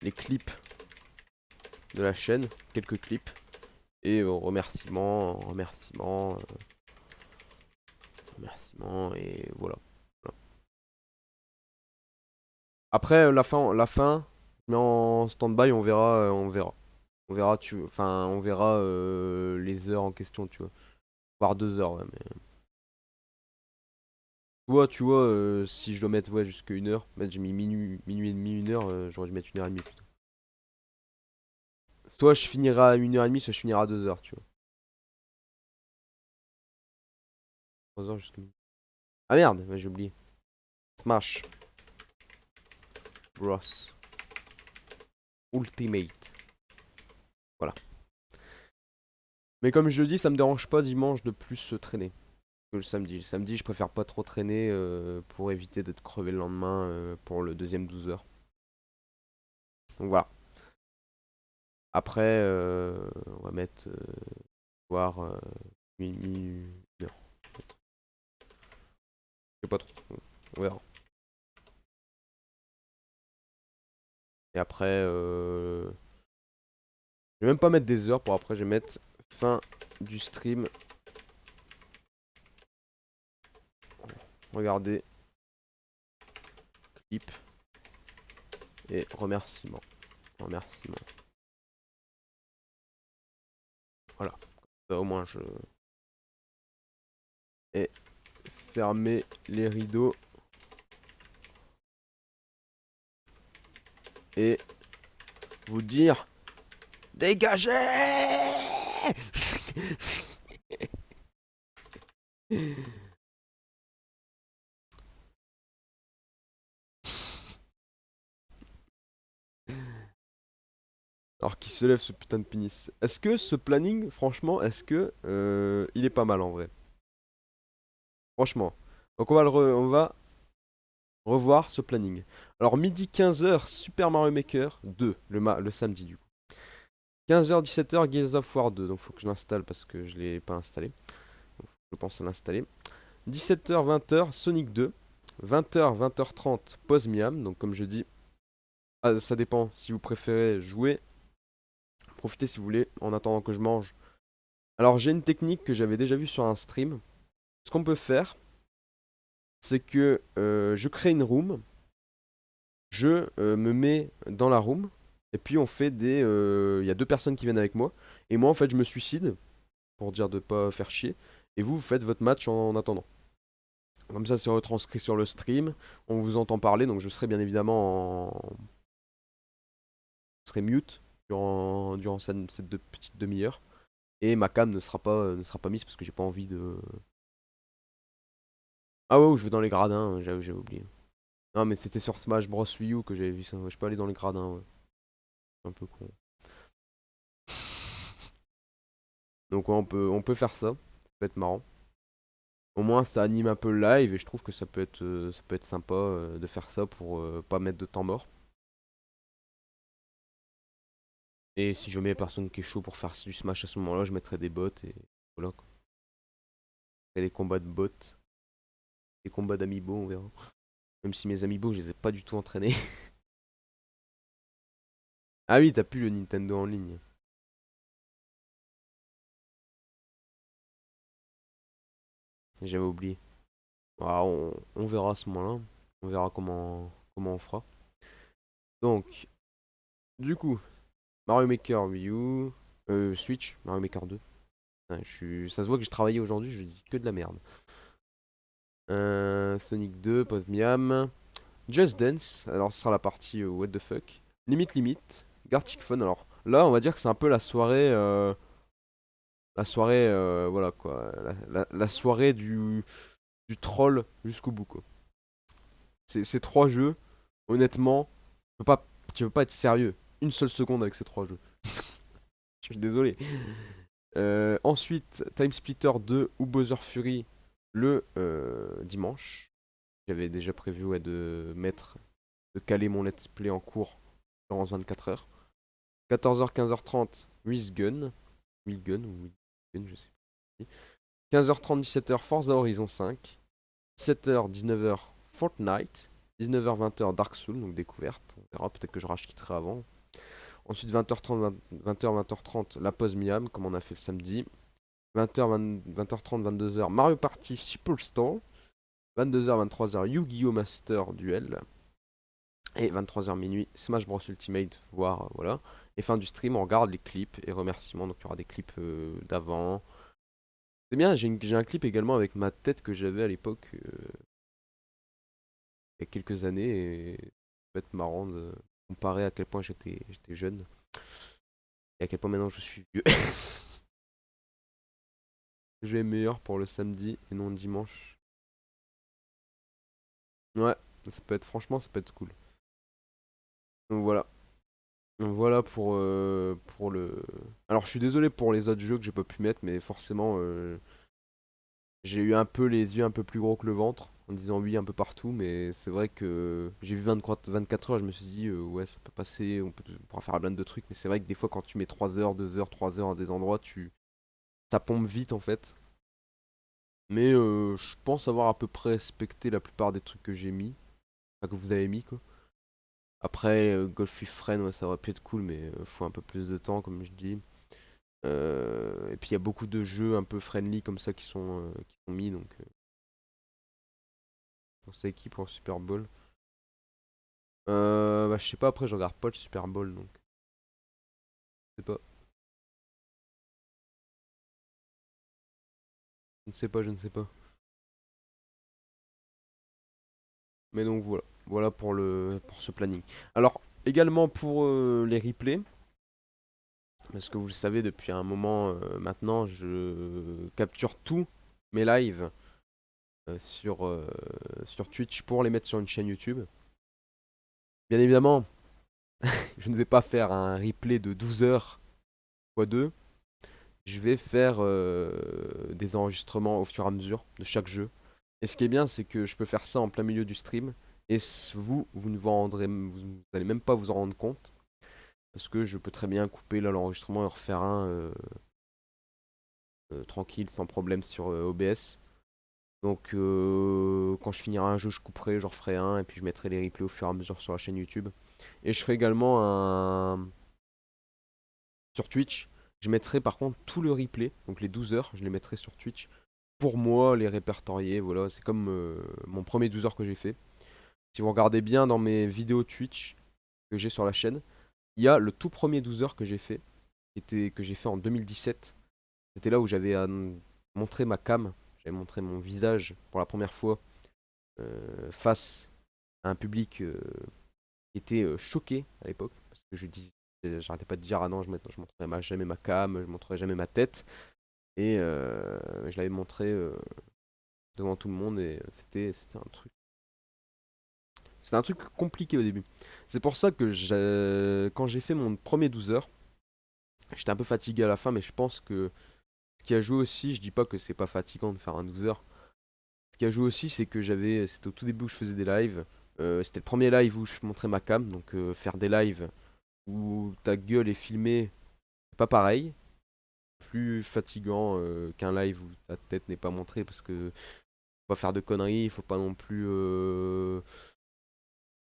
les clips de la chaîne, quelques clips, et remerciements, et voilà. Après la fin, je mets en stand-by, on verra, on verra les heures en question, tu vois, voire 2 heures, ouais, mais. Tu vois, si je dois mettre ouais, jusqu'à 1 heure, j'ai mis minuit et demi, 1 heure, j'aurais dû mettre 1 heure et demie plutôt. Soit je finirai à 1 heure et demie, soit je finirai à 2 heures, tu vois. 3 heures jusqu'à minuit. Ah merde, ouais, j'ai oublié. Smash Bros. Ultimate. Voilà. Mais comme je le dis, ça me dérange pas dimanche de plus traîner que le samedi. Le samedi, je préfère pas trop traîner pour éviter d'être crevé le lendemain pour le deuxième 12 heures. Donc voilà. Après, on va mettre voir une heure. Je sais pas trop. On verra. Et après, je vais même pas mettre des heures pour après, je vais mettre fin du stream. Regardez. Clip. Et remerciements. Remerciements. Voilà. Ça, au moins, je. Et fermer les rideaux. Et vous dire. Dégagez. Alors qui se lève ce putain de pénis. Est-ce que ce planning, franchement, est-ce que il est pas mal en vrai? Franchement. Donc on va revoir ce planning. Alors midi 15 h Super Mario Maker 2, le samedi du coup. 15 h 17 h Gears of War 2, donc faut que je l'installe parce que je l'ai pas installé. Donc, je pense à l'installer. 17 h 20 h Sonic 2. 20 h 20 h 30 Pause Miam, donc comme je dis, ça dépend si vous préférez jouer. Profitez si vous voulez en attendant que je mange. Alors j'ai une technique que j'avais déjà vue sur un stream. Ce qu'on peut faire, c'est que je crée une room, je me mets dans la room, et puis on fait des. Il y a 2 personnes qui viennent avec moi, et moi en fait je me suicide, pour dire de pas faire chier, et vous faites votre match en attendant. Comme ça c'est retranscrit sur le stream, on vous entend parler, donc je serai bien évidemment en. Je serai mute durant cette petite demi-heure, et ma cam ne sera pas mise parce que j'ai pas envie de. Ah ouais, je vais dans les gradins, j'avais oublié. Non, mais c'était sur Smash Bros. Wii U que j'avais vu ça. Ouais, je peux aller dans les gradins, ouais. Un peu con. Donc, ouais, on peut faire ça. Ça peut être marrant. Au moins, ça anime un peu le live et je trouve que ça peut être sympa de faire ça pour pas mettre de temps mort. Et si je mets personne qui est chaud pour faire du Smash à ce moment-là, je mettrai des bots et voilà quoi. Et des combats de bots, des combats d'amiibo, on verra. Même si mes amiibo, je les ai pas du tout entraînés. Ah oui, t'as plus le Nintendo en ligne. J'avais oublié. Ah, on verra à ce moment-là. On verra comment on fera. Donc, du coup, Mario Maker Wii U, Switch, Mario Maker 2. Ouais, ça se voit que j'ai travaillé aujourd'hui, je dis que de la merde. Sonic 2, Post Miam. Just Dance, alors ce sera la partie What the fuck. Limite Limite, Gartic Phone, alors là on va dire que c'est un peu la soirée, voilà quoi, la soirée du troll jusqu'au bout quoi. Ces trois jeux, honnêtement, tu peux pas être sérieux une seule seconde avec ces trois jeux. Je suis désolé. Ensuite, Time Splitter 2 ou Bowser Fury le dimanche. J'avais déjà prévu ouais, de caler mon let's play en cours durant 24 heures. 14h, 15h30, Gun. Gun ou Gun, je sais plus. 15h30, 17h, Forza Horizon 5. 17h, 19h, Fortnite. 19h, 20h, Dark Souls, donc découverte. On verra, peut-être que je quitterai avant. Ensuite, 20h30, 20h, 20h30, la pause Miam, comme on a fait le samedi. 20h, 20h30, 22h, Mario Party Superstar. 22h, 23h, Yu-Gi-Oh! Master Duel. Et 23h minuit, Smash Bros Ultimate, voire voilà. Et fin du stream, on regarde les clips et remerciements. Donc il y aura des clips d'avant. C'est bien, j'ai un clip également avec ma tête que j'avais à l'époque, il y a quelques années. Et ça peut être marrant de comparer à quel point j'étais jeune. Et à quel point maintenant je suis vieux. Le jeu est meilleur pour le samedi et non le dimanche. Ouais, ça peut être, franchement, ça peut être cool. Donc voilà. Donc voilà pour le. Alors je suis désolé pour les autres jeux que j'ai pas pu mettre, mais forcément j'ai eu un peu les yeux un peu plus gros que le ventre en disant oui un peu partout, mais c'est vrai que j'ai vu 24 heures, je me suis dit ouais ça peut passer, on pourra faire plein de trucs, mais c'est vrai que des fois quand tu mets 3 heures, 2 heures, 3 heures à des endroits, ça pompe vite en fait. Mais je pense avoir à peu près respecté la plupart des trucs que j'ai mis, enfin que vous avez mis quoi. Après Golf with Friends, ouais, ça aurait pu être cool, mais faut un peu plus de temps comme je dis. Et puis il y a beaucoup de jeux un peu friendly comme ça qui sont mis, donc on sait qui pour le Super Bowl. Bah, je sais pas, après je regarde pas le Super Bowl donc je sais pas. Je ne sais pas, je ne sais pas. Mais donc voilà. Voilà pour ce planning. Alors, également pour les replays, parce que vous le savez depuis un moment maintenant, je capture tous mes lives sur Twitch pour les mettre sur une chaîne YouTube. Bien évidemment, je ne vais pas faire un replay de 12 heures x 2. Je vais faire des enregistrements au fur et à mesure de chaque jeu. Et ce qui est bien, c'est que je peux faire ça en plein milieu du stream. Et vous ne vous allez même pas vous en rendre compte. Parce que je peux très bien couper là l'enregistrement et refaire un tranquille, sans problème sur OBS. Donc quand je finirai un jeu, je couperai, j'en referai un. Et puis je mettrai les replays au fur et à mesure sur la chaîne YouTube. Et je ferai également un sur Twitch. Je mettrai par contre tout le replay, donc les 12 heures, je les mettrai sur Twitch pour moi les répertorier. Voilà, c'est comme mon premier 12 heures que j'ai fait. Si vous regardez bien dans mes vidéos Twitch que j'ai sur la chaîne, il y a le tout premier 12 heures que j'ai fait, que j'ai fait en 2017. C'était là où j'avais montré ma cam, j'avais montré mon visage pour la première fois face à un public qui était choqué à l'époque. Parce que j'arrêtais pas de dire ah non, je montrerai jamais ma cam, je montrerai jamais ma tête. Et je l'avais montré devant tout le monde et c'était un truc compliqué au début. C'est pour ça que quand j'ai fait mon premier 12 heures, j'étais un peu fatigué à la fin, mais je pense que ce qui a joué aussi, je dis pas que c'est pas fatigant de faire un 12 heures. Ce qui a joué aussi, c'est que c'était au tout début où je faisais des lives. C'était le premier live où je montrais ma cam, donc faire des lives où ta gueule est filmée, c'est pas pareil. Plus fatigant qu'un live où ta tête n'est pas montrée parce que faut pas faire de conneries, il faut pas non plus.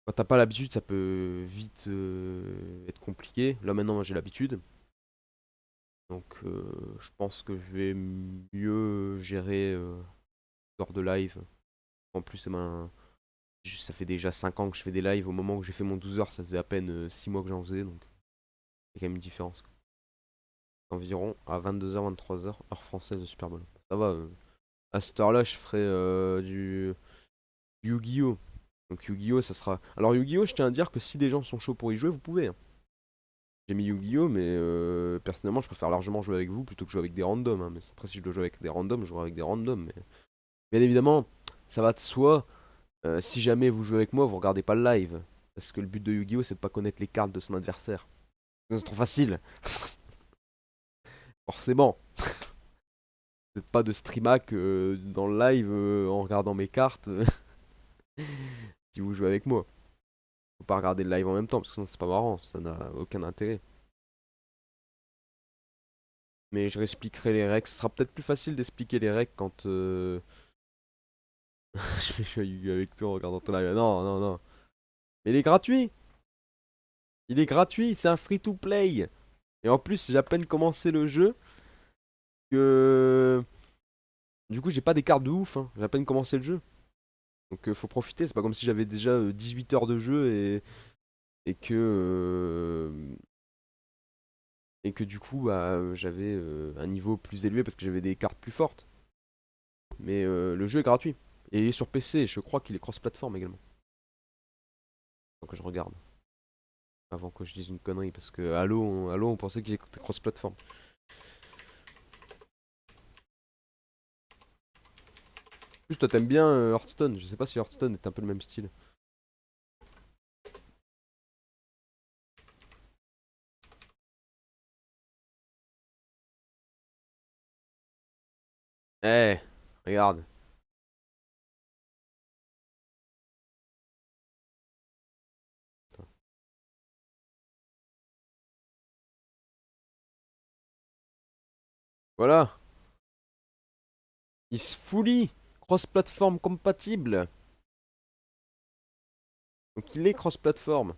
Quand t'as pas l'habitude, ça peut vite être compliqué. Là maintenant, moi, j'ai l'habitude. Donc je pense que je vais mieux gérer lors de live. En plus, ça fait déjà 5 ans que je fais des lives. Au moment où j'ai fait mon 12 heures, ça faisait à peine 6 mois que j'en faisais. Donc Il y a quand même une différence. Environ à 22h, 23h, heure française de Super Bowl. Ça va, à cette heure-là, je ferai du Yu-Gi-Oh! Donc Yu-Gi-Oh! Ça sera. Alors Yu-Gi-Oh! Je tiens à dire que si des gens sont chauds pour y jouer, vous pouvez, hein. J'ai mis Yu-Gi-Oh! Mais personnellement, je préfère largement jouer avec vous plutôt que jouer avec des randoms, hein. Mais après, si je dois jouer avec des randoms, je jouerai avec des randoms. Mais bien évidemment, ça va de soi. Si jamais vous jouez avec moi, vous regardez pas le live. Parce que le but de Yu-Gi-Oh! C'est de pas connaître les cartes de son adversaire. C'est trop facile. Forcément. C'est pas de streamac dans le live en regardant mes cartes si vous jouez avec moi. Faut pas regarder le live en même temps parce que sinon c'est pas marrant, ça n'a aucun intérêt. Mais je réexpliquerai les règles. Ce sera peut-être plus facile d'expliquer les règles quand je vais jouer à Yu-Gi-Oh! Avec toi en regardant ton live. Non, non, non. Mais il est gratuit! Il est gratuit, c'est un free-to-play! Et en plus, j'ai à peine commencé le jeu que. Du coup, j'ai pas des cartes de ouf, hein. J'ai à peine commencé le jeu. Donc faut profiter, c'est pas comme si j'avais déjà 18 heures de jeu et que. Et que du coup, bah, j'avais un niveau plus élevé parce que j'avais des cartes plus fortes. Mais le jeu est gratuit. Et il est sur PC, je crois qu'il est cross-platform également. Donc je regarde. Avant que je dise une connerie, parce que Halo, on pensait qu'il était cross-platform. En plus, toi t'aimes bien Hearthstone. Je sais pas si Hearthstone est un peu le même style. Eh, regarde. Voilà. Il se fully cross-platform compatible. Donc il est cross-platform.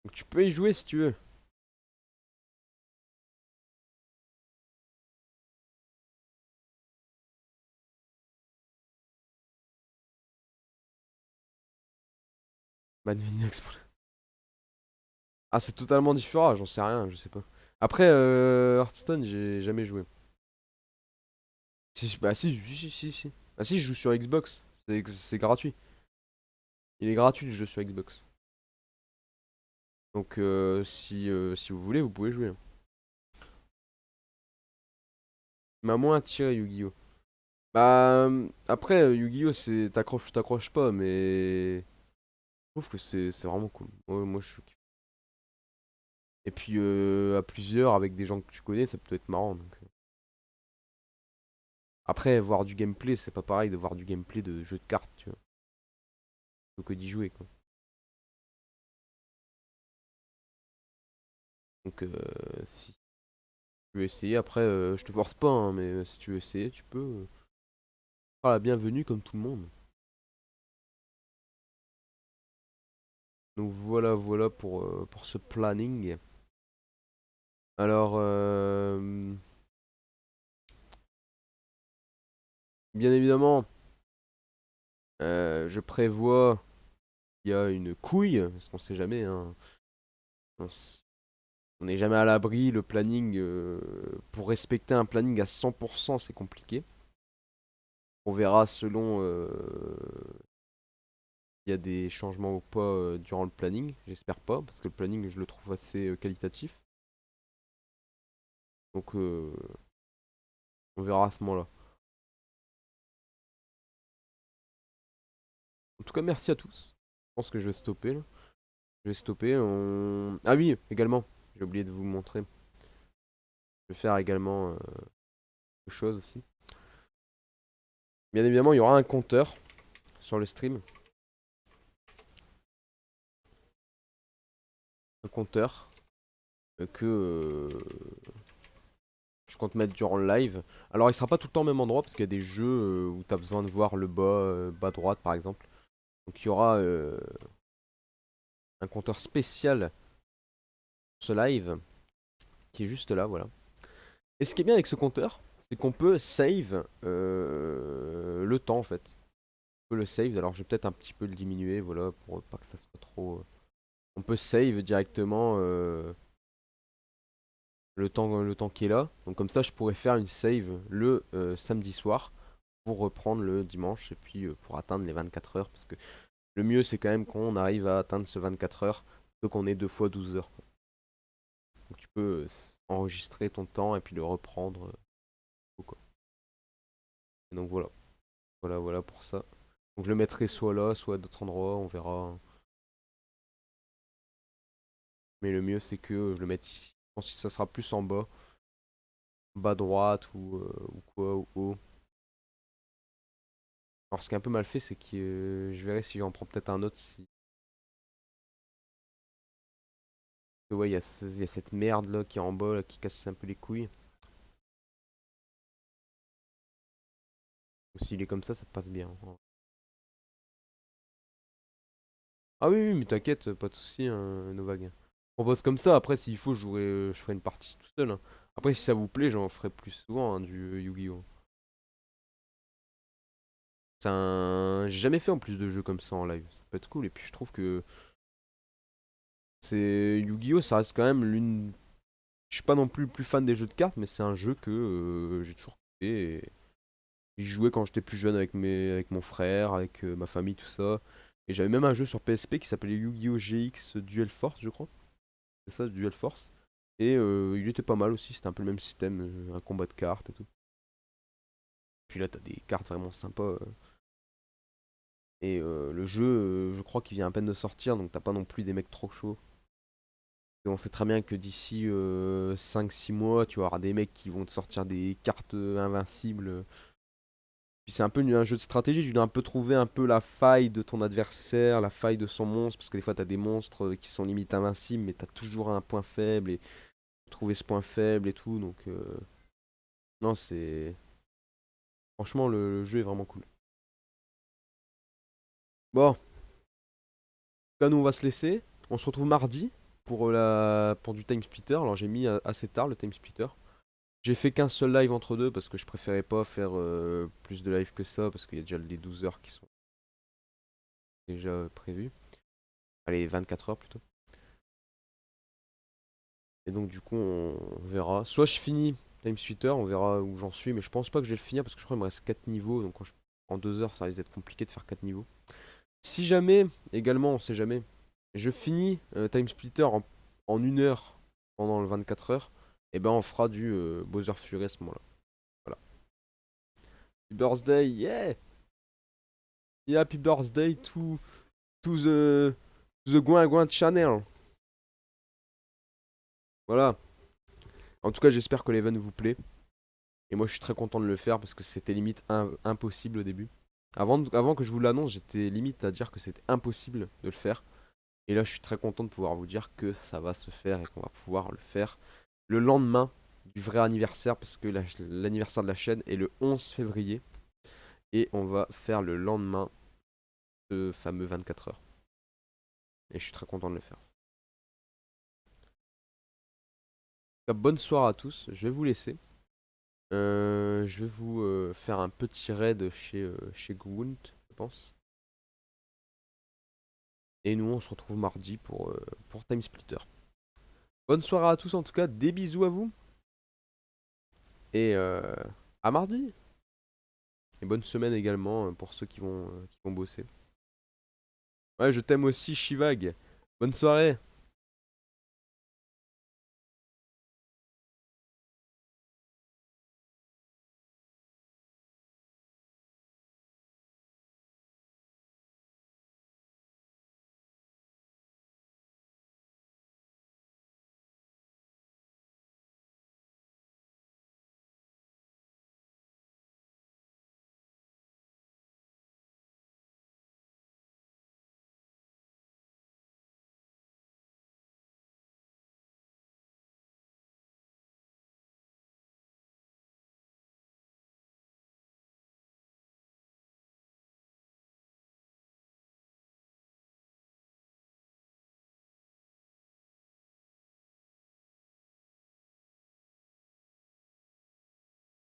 Donc tu peux y jouer si tu veux. Mad Video Explorer. Ah, c'est totalement différent, j'en sais rien, je sais pas. Après, Hearthstone, j'ai jamais joué. Bah si. Ah si, je joue sur Xbox. C'est gratuit. Il est gratuit le jeu sur Xbox. Donc si vous voulez, vous pouvez jouer, hein. Il m'a moins attiré Yu-Gi-Oh! Bah après, Yu-Gi-Oh! C'est t'accroches ou t'accroches pas, mais je trouve que c'est vraiment cool. Moi je kiffe. Et puis à plusieurs, avec des gens que tu connais, ça peut être marrant. Donc. Après, voir du gameplay, c'est pas pareil de voir du gameplay de jeu de cartes, tu vois. Plutôt que d'y jouer, quoi. Donc si tu veux essayer, après, je te force pas, hein, mais si tu veux essayer, tu peux. Ah, la bienvenue comme tout le monde. Donc voilà pour ce planning. Alors, bien évidemment, je prévois qu'il y a une couille, parce qu'on sait jamais, hein. On s- on n'est jamais à l'abri, le planning, pour respecter un planning à 100%, c'est compliqué. On verra selon il y a des changements ou pas durant le planning. J'espère pas, parce que le planning, je le trouve assez qualitatif. Donc, on verra à ce moment-là. En tout cas, merci à tous. Je pense que je vais stopper là. Je vais stopper. Ah oui, également. J'ai oublié de vous montrer. Je vais faire également quelque chose aussi. Bien évidemment, il y aura un compteur sur le stream. Un compteur que je compte mettre durant le live. Alors, il sera pas tout le temps au même endroit parce qu'il y a des jeux où tu as besoin de voir le bas, bas droite par exemple. Donc, il y aura un compteur spécial pour ce live qui est juste là, voilà. Et ce qui est bien avec ce compteur, c'est qu'on peut save le temps en fait. On peut le save, alors je vais peut-être un petit peu le diminuer, voilà, pour pas que ça soit trop. On peut save directement le temps qui est là. Donc comme ça, je pourrais faire une save le samedi soir pour reprendre le dimanche et puis pour atteindre les 24 heures. Parce que le mieux, c'est quand même qu'on arrive à atteindre ce 24 heures, plutôt qu'on ait 2 fois 12 heures, quoi. Donc tu peux enregistrer ton temps et puis le reprendre, quoi. Et donc voilà, voilà pour ça. Donc je le mettrai soit là, soit à d'autres endroits, on verra. Mais le mieux, c'est que je le mette ici. Je pense que ça sera plus en bas droite ou quoi, ou haut. Alors ce qui est un peu mal fait, c'est que je verrai si j'en prends peut-être un autre. Si... Ouais, il y a cette merde là qui est en bas, là, qui casse un peu les couilles. Ou s'il est comme ça passe bien. Ah oui, oui, mais t'inquiète, pas de soucis, hein, Novag. On bosse comme ça, après s'il faut, je ferai une partie tout seul, hein. Après si ça vous plaît, j'en ferai plus souvent, hein, du Yu-Gi-Oh! J'ai jamais fait en plus de jeux comme ça en live, ça peut être cool. Et puis je trouve que c'est Yu-Gi-Oh! Ça reste quand même l'une. Je suis pas non plus le plus fan des jeux de cartes, mais c'est un jeu que j'ai toujours kiffé. Et j'y jouais quand j'étais plus jeune avec mon frère, avec ma famille, tout ça. Et j'avais même un jeu sur PSP qui s'appelait Yu-Gi-Oh! GX Duel Force, je crois. C'est ça, Duel Force. Et il était pas mal aussi, c'était un peu le même système, un combat de cartes et tout. Puis là, t'as des cartes vraiment sympas. Et le jeu, je crois qu'il vient à peine de sortir, donc t'as pas non plus des mecs trop chauds. Et on sait très bien que d'ici 5-6 mois, tu vas avoir des mecs qui vont te sortir des cartes invincibles. Puis c'est un peu un jeu de stratégie, tu dois un peu trouver un peu la faille de ton adversaire, la faille de son monstre, parce que des fois t'as des monstres qui sont limite invincibles, mais t'as toujours un point faible, et trouver ce point faible et tout, donc non, c'est... Franchement, le jeu est vraiment cool. Bon, en tout cas, nous on va se laisser. On se retrouve mardi pour du time splitter. Alors j'ai mis assez tard le time splitter. J'ai fait qu'un seul live entre deux parce que je préférais pas faire plus de live que ça parce qu'il y a déjà les 12 heures qui sont déjà prévues. Allez, 24 heures plutôt. Et donc du coup on verra. Soit je finis time splitter, on verra où j'en suis, mais je pense pas que je vais le finir parce que je crois qu'il me reste 4 niveaux. Donc en 2 heures ça risque d'être compliqué de faire 4 niveaux. Si jamais, également, on sait jamais, je finis Time Splitter en 1 heure pendant le 24 heures, et ben on fera du Bowser Fury à ce moment-là. Voilà. Happy birthday, yeah! Yeah, happy birthday to the Gouin Gouin Channel. Voilà. En tout cas, j'espère que l'event vous plaît. Et moi, je suis très content de le faire parce que c'était limite impossible au début. Avant que je vous l'annonce, j'étais limite à dire que c'était impossible de le faire. Et là, je suis très content de pouvoir vous dire que ça va se faire et qu'on va pouvoir le faire le lendemain du vrai anniversaire, parce que l'anniversaire de la chaîne est le 11 février. Et on va faire le lendemain ce fameux 24 heures. Et je suis très content de le faire. En tout cas, bonne soirée à tous, je vais vous laisser. Je vais vous faire un petit raid chez Gwent, je pense. Et nous, on se retrouve mardi pour Time Splitter. Bonne soirée à tous en tout cas, des bisous à vous. Et à mardi. Et bonne semaine également pour ceux qui vont bosser. Ouais, je t'aime aussi, Shivag. Bonne soirée.